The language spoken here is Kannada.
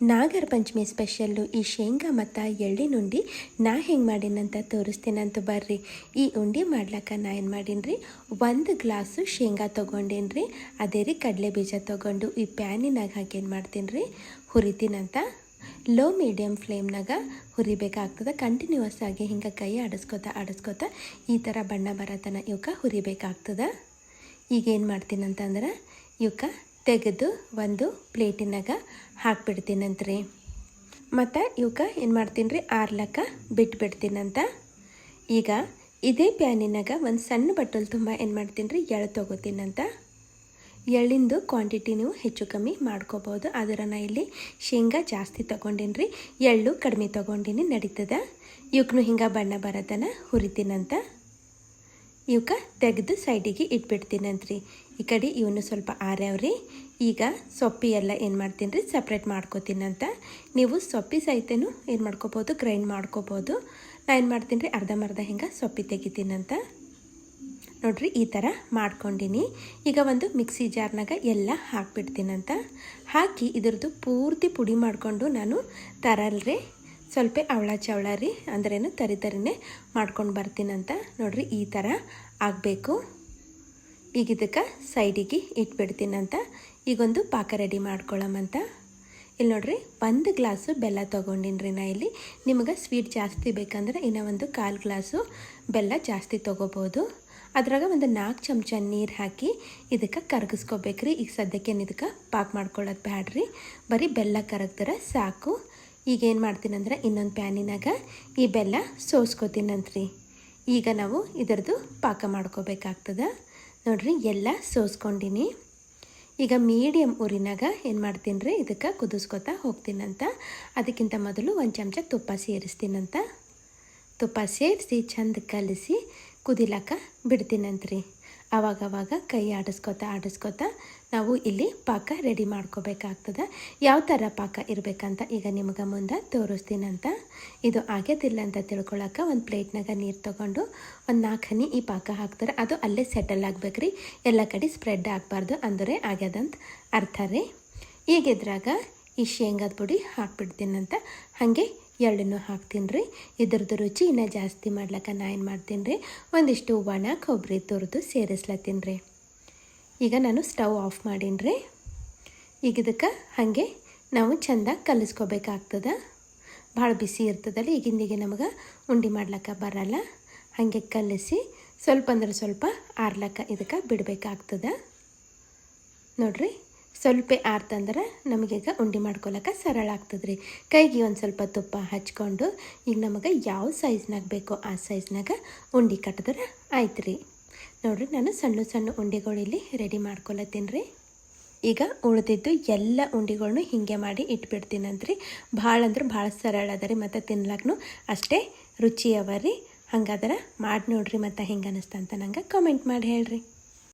ನಾಗರ ಪಂಚಮಿ ಸ್ಪೆಷಲ್ಲು ಈ ಶೇಂಗಾ ಮತ್ತು ಎಳ್ಳಿನುಂಡಿ ನಾ ಹೆಂಗೆ ಮಾಡೀನಂತ ತೋರಿಸ್ತೀನಂತ ಬರ್ರಿ. ಈ ಉಂಡೆ ಮಾಡ್ಲಕ್ಕ ನಾ ಏನು ಮಾಡೀನಿ 1 ಗ್ಲಾಸು ಶೇಂಗಾ ತೊಗೊಂಡೇನಿ. ಅದೇ ರೀ ಕಡಲೆ ಬೀಜ ತೊಗೊಂಡು ಈ ಪ್ಯಾನಿನಾಗ ಹಾಕಿ ಏನು ಮಾಡ್ತೀನಿ ಹುರಿತೀನಂತ. ಲೋ ಮೀಡಿಯಮ್ ಫ್ಲೇಮ್ನಾಗ ಹುರಿಬೇಕಾಗ್ತದೆ. ಕಂಟಿನ್ಯೂಸ್ ಆಗಿ ಹಿಂಗೆ ಕೈ ಆಡಿಸ್ಕೋತ ಈ ಥರ ಬಣ್ಣ ಬರತನ ಇವಕ್ಕೆ ಹುರಿಬೇಕಾಗ್ತದೆ. ಈಗೇನು ಮಾಡ್ತೀನಂತಂದ್ರೆ ಇವಕ್ಕೆ ತೆಗೆದು ಒಂದು ಪ್ಲೇಟಿನಾಗ ಹಾಕ್ಬಿಡ್ತೀನಂತ್ರಿ. ಮತ್ತು ಇವಕ್ಕೆ ಏನು ಮಾಡ್ತೀನಿ ಆರ್ಲಕ್ಕ ಬಿಟ್ಬಿಡ್ತೀನಂತ. ಈಗ ಇದೇ ಪ್ಯಾನಿನಾಗ ಒಂದು ಸಣ್ಣ ಬಟ್ಟಲು ತುಂಬ ಏನು ಮಾಡ್ತೀನಿ ಎಳ್ಳು ತೊಗೋತೀನಂತ. ಎಳ್ಳಿಂದು ಕ್ವಾಂಟಿಟಿ ನೀವು ಹೆಚ್ಚು ಕಮ್ಮಿ ಮಾಡ್ಕೋಬೋದು. ಆದರೆ ನಾ ಇಲ್ಲಿ ಶೇಂಗಾ ಜಾಸ್ತಿ ತೊಗೊಂಡೀನಿ, ಎಳ್ಳು ಕಡಿಮೆ ತೊಗೊಂಡಿನಿ, ನಡೀತದೆ. ಇವಕ್ಕೂ ಹಿಂಗೆ ಬಣ್ಣ ಬರೋದನ್ನ ಹುರಿತೀನಂತ. ಇವಕ್ಕೆ ತೆಗೆದು ಸೈಡಿಗೆ ಇಟ್ಬಿಡ್ತೀನಂತ್ರಿ. ಈ ಕಡೆ ಇವನು ಸ್ವಲ್ಪ ಆರ್ಯಾವ್ರಿ. ಈಗ ಸೊಪ್ಪಿ ಎಲ್ಲ ಏನು ಮಾಡ್ತೀನಿ ಸಪ್ರೇಟ್ ಮಾಡ್ಕೋತೀನಂತ. ನೀವು ಸೊಪ್ಪಿ ಸಹಿತನೂ ಏನು ಮಾಡ್ಕೋಬೋದು, ಗ್ರೈಂಡ್ ಮಾಡ್ಕೋಬೋದು. ನಾನು ಏನು ಮಾಡ್ತೀನಿ ಅರ್ಧಂಬರ್ಧ ಹಿಂಗೆ ಸೊಪ್ಪಿ ತೆಗಿತೀನಂತ. ನೋಡಿರಿ ಈ ಥರ ಮಾಡ್ಕೊಂಡಿನಿ. ಈಗ ಒಂದು ಮಿಕ್ಸಿ ಜಾರ್ನಾಗ ಎಲ್ಲ ಹಾಕ್ಬಿಡ್ತೀನಂತ. ಹಾಕಿ ಇದ್ರದ್ದು ಪೂರ್ತಿ ಪುಡಿ ಮಾಡಿಕೊಂಡು ನಾನು ತರಲ್ರಿ ಸ್ವಲ್ಪ ಅವಳ ಚವಳ ರೀ ಅಂದ್ರೇನು ತರಿನೇ ಮಾಡ್ಕೊಂಡು ಬರ್ತೀನಂತ. ನೋಡಿರಿ ಈ ಥರ ಆಗಬೇಕು. ಈಗ ಇದಕ್ಕೆ ಸೈಡಿಗೆ ಇಟ್ಬಿಡ್ತೀನಂತ. ಈಗೊಂದು ಪಾಕ ರೆಡಿ ಮಾಡ್ಕೊಳ್ಳೋಮಂತ. ಇಲ್ಲಿ ನೋಡಿರಿ 1 ಗ್ಲಾಸು ಬೆಲ್ಲ ತೊಗೊಂಡಿನಿ ನಾ ಇಲ್ಲಿ. ನಿಮಗೆ ಸ್ವೀಟ್ ಜಾಸ್ತಿ ಬೇಕಂದ್ರೆ ಇನ್ನೂ ಒಂದು 1/4 ಗ್ಲಾಸು ಬೆಲ್ಲ ಜಾಸ್ತಿ ತೊಗೋಬೋದು. ಅದ್ರಾಗ ಒಂದು 4 ಚಮಚ ನೀರು ಹಾಕಿ ಇದಕ್ಕೆ ಕರಗಿಸ್ಕೋಬೇಕ್ರಿ. ಈಗ ಸದ್ಯಕ್ಕೆ ಇದಕ್ಕೆ ಪಾಕ ಮಾಡ್ಕೊಳ್ಳೋದು ಬ್ಯಾಡ್ರಿ, ಬರೀ ಬೆಲ್ಲ ಕರಗ್ದ್ರೆ ಸಾಕು. ಈಗೇನು ಮಾಡ್ತೀನಂದ್ರೆ ಇನ್ನೊಂದು ಪ್ಯಾನಿನಾಗ ಈ ಬೆಲ್ಲ ಸೋಸ್ಕೋತೀನಂತ್ರಿ. ಈಗ ನಾವು ಇದರದ್ದು ಪಾಕ ಮಾಡ್ಕೋಬೇಕಾಗ್ತದೆ. ನೋಡಿರಿ ಎಲ್ಲ ಸೋಸ್ಕೊಂಡಿನಿ. ಈಗ ಮೀಡಿಯಮ್ ಉರಿನಾಗ ಏನು ಮಾಡ್ತೀನಿ ಇದಕ್ಕೆ ಕುದಿಸ್ಕೊತಾ ಹೋಗ್ತೀನಂತ. ಅದಕ್ಕಿಂತ ಮೊದಲು 1 ಚಮಚ ತುಪ್ಪ ಸೇರಿಸ್ತೀನಂತ. ತುಪ್ಪ ಸೇರಿಸಿ ಚೆಂದ ಕಲಿಸಿ ಕುದಿಲಕ್ಕ ಬಿಡ್ತೀನಂತ್ರಿ. ಆವಾಗವಾಗ ಕೈ ಆಡಿಸ್ಕೊತಾ ನಾವು ಇಲ್ಲಿ ಪಾಕ ರೆಡಿ ಮಾಡ್ಕೋಬೇಕಾಗ್ತದೆ. ಯಾವ ಥರ ಪಾಕ ಇರಬೇಕಂತ ಈಗ ನಿಮಗೆ ಮುಂದೆ ತೋರಿಸ್ತೀನಂತ. ಇದು ಆಗ್ಯದಿಲ್ಲ ಅಂತ ತಿಳ್ಕೊಳಕ್ಕೆ ಒಂದು ಪ್ಲೇಟ್ನಾಗ ನೀರು ತೊಗೊಂಡು ಒಂದು 4 ಹನಿ ಈ ಪಾಕ ಹಾಕ್ತಾರೆ. ಅದು ಅಲ್ಲೇ ಸೆಟಲ್ ಆಗ್ಬೇಕ್ರಿ, ಎಲ್ಲ ಕಡೆ ಸ್ಪ್ರೆಡ್ ಆಗಬಾರ್ದು, ಅಂದರೆ ಆಗ್ಯದಂತ ಅರ್ಥ ರೀ. ಈಗ ಇದ್ರಾಗ ಈ ಶೇಂಗಾದ ಪುಡಿ ಹಾಕ್ಬಿಡ್ತೀನಂತ. ಹಾಗೆ ಎಳ್ಳನ್ನು ಹಾಕ್ತೀನಿ ರೀ. ಇದ್ರದ್ದು ರುಚಿ ಇನ್ನೂ ಜಾಸ್ತಿ ಮಾಡ್ಲಿಕ್ಕೆ ನಾ ಏನು ಮಾಡ್ತೀನಿ ರೀ ಒಂದಿಷ್ಟು ಒಣ ಕೊಬ್ಬರಿ ತುರಿದು ಸೇರಿಸ್ಲತ್ತೀನಿ ರೀ. ಈಗ ನಾನು ಸ್ಟವ್ ಆಫ್ ಮಾಡೀನಿ ರೀ. ಈಗ ಇದಕ್ಕೆ ಹಾಗೆ ನಾವು ಚೆಂದ ಕಲಿಸ್ಕೋಬೇಕಾಗ್ತದೆ. ಭಾಳ ಬಿಸಿ ಇರ್ತದಲ್ಲ, ಈಗಿಂದಿಗೆ ನಮಗೆ ಉಂಡೆ ಮಾಡ್ಲಿಕ್ಕೆ ಬರಲ್ಲ. ಹಾಗೆ ಕಲಿಸಿ ಸ್ವಲ್ಪ ಅಂದ್ರೆ ಸ್ವಲ್ಪ ಆರ್ಲಕ್ಕ ಇದಕ್ಕೆ ಬಿಡಬೇಕಾಗ್ತದೆ. ನೋಡಿರಿ ಸ್ವಲ್ಪ ಆರ್ತಂದ್ರೆ ನಮಗೀಗ ಉಂಡೆ ಮಾಡ್ಕೊಳಕ್ಕೆ ಸರಳ ಆಗ್ತದೆ ರೀ. ಕೈಗೆ ಒಂದು ಸ್ವಲ್ಪ ತುಪ್ಪ ಹಚ್ಕೊಂಡು ಈಗ ನಮಗೆ ಯಾವ ಸೈಜ್ನಾಗ ಬೇಕೋ ಆ ಸೈಜ್ನಾಗ ಉಂಡೆ ಕಟ್ಟಿದ್ರೆ ಆಯ್ತು ರೀ. ನೋಡಿರಿ ನಾನು ಸಣ್ಣ ಸಣ್ಣ ಉಂಡೆಗಳಿಲ್ಲಿ ರೆಡಿ ಮಾಡ್ಕೊಳತ್ತೀನಿ ರೀ. ಈಗ ಉಳಿದಿದ್ದು ಎಲ್ಲ ಉಂಡೆಗಳ್ನು ಹೀಗೆ ಮಾಡಿ ಇಟ್ಬಿಡ್ತೀನಂತ್ರಿ. ಭಾಳ ಅಂದ್ರೆ ಭಾಳ ಸರಳ ಅದ ರೀ, ಮತ್ತು ತಿನ್ಲಕ್ಕೂ ಅಷ್ಟೇ ರುಚಿ ಅವ ರೀ. ಹಂಗಾದ್ರೆ ಮಾಡಿ ನೋಡ್ರಿ ಮತ್ತು ಹೆಂಗೆ ಅನ್ನಿಸ್ತಾ ಅಂತ ನಂಗೆ ಕಾಮೆಂಟ್ ಮಾಡಿ ಹೇಳ್ರಿ.